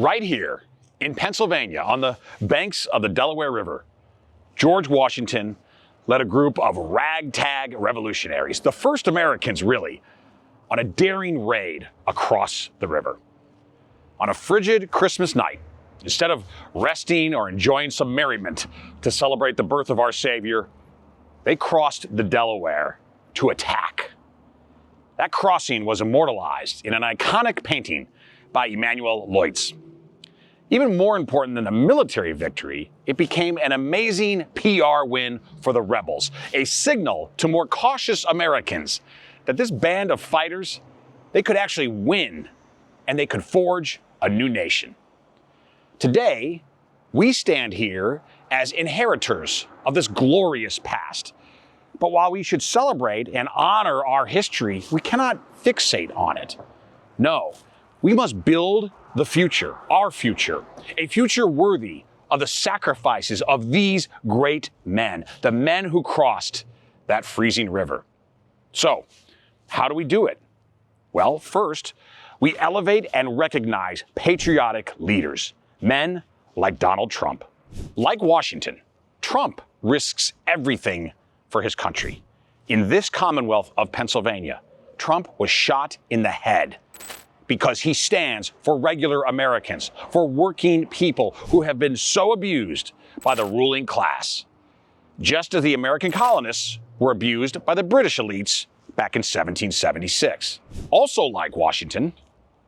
Right here in Pennsylvania, on the banks of the Delaware River, George Washington led a group of ragtag revolutionaries, the first Americans really, on a daring raid across the river. On a frigid Christmas night, instead of resting or enjoying some merriment to celebrate the birth of our Savior, they crossed the Delaware to attack. That crossing was immortalized in an iconic painting by Emanuel Leutz. Even more important than the military victory, it became an amazing PR win for the rebels, a signal to more cautious Americans that this band of fighters, they could actually win and they could forge a new nation. Today, we stand here as inheritors of this glorious past. But while we should celebrate and honor our history, we cannot fixate on it. No, we must build the future, our future, a future worthy of the sacrifices of these great men, the men who crossed that freezing river. So, how do we do it? Well, first, we elevate and recognize patriotic leaders, men like Donald Trump. Like Washington, Trump risks everything for his country. In this Commonwealth of Pennsylvania, Trump was shot in the head because he stands for regular Americans, for working people who have been so abused by the ruling class, just as the American colonists were abused by the British elites back in 1776. Also like Washington,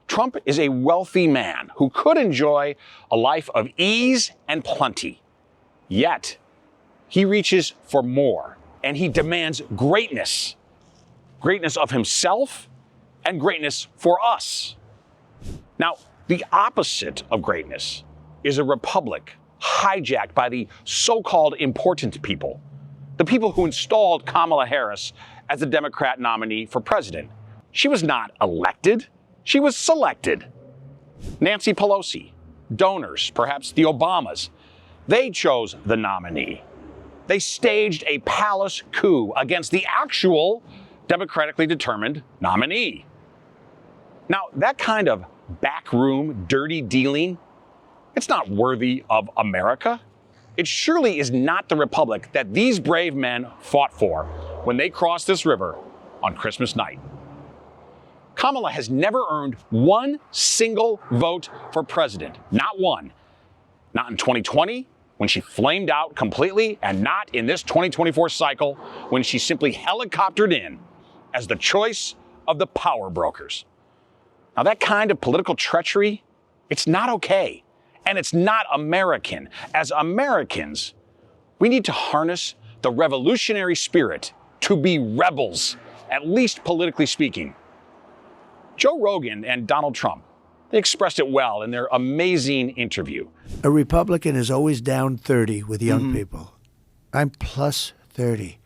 Trump is a wealthy man who could enjoy a life of ease and plenty. Yet, he reaches for more, and he demands greatness. Greatness of himself and greatness for us. Now, the opposite of greatness is a republic hijacked by the so-called important people, the people who installed Kamala Harris as the Democrat nominee for president. She was not elected. She was selected. Nancy Pelosi, donors, perhaps the Obamas, they chose the nominee. They staged a palace coup against the actual democratically determined nominee. Now, that kind of backroom dirty dealing, it's not worthy of America. It surely is not the republic that these brave men fought for when they crossed this river on Christmas night. Kamala has never earned one single vote for president. Not one. Not in 2020, when she flamed out completely, and not in this 2024 cycle, when she simply helicoptered in as the choice of the power brokers. Now, that kind of political treachery, it's not okay. And it's not American. As Americans, we need to harness the revolutionary spirit to be rebels, at least politically speaking. Joe Rogan and Donald Trump, they expressed it well in their amazing interview. A Republican is always down 30 with young people. I'm plus 30.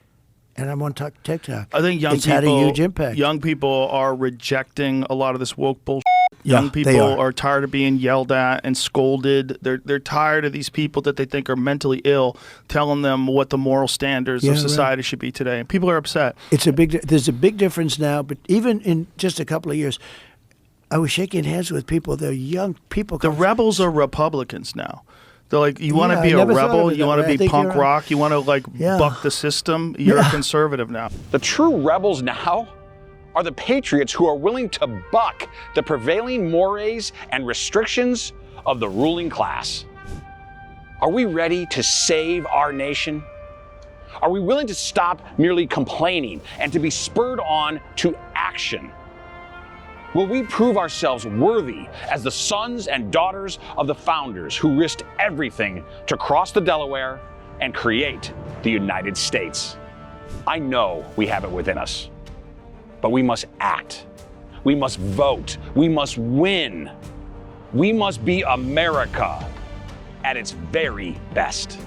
And I'm on TikTok. I think it's had a huge impact. Young people are rejecting a lot of this woke bullshit. Young people are tired of being yelled at and scolded. They're tired of these people that they think are mentally ill telling them what the moral standards of society should be today. And people are upset. There's a big difference now, but even in just a couple of years, I was shaking hands with people. They're young people. The rebels are Republicans now. They're like, you want to be a rebel, you want to be punk rock, you want to buck the system, you're a conservative now. The true rebels now are the patriots who are willing to buck the prevailing mores and restrictions of the ruling class. Are we ready to save our nation? Are we willing to stop merely complaining and to be spurred on to action? Will we prove ourselves worthy as the sons and daughters of the founders who risked everything to cross the Delaware and create the United States? I know we have it within us, but we must act. We must vote. We must win. We must be America at its very best.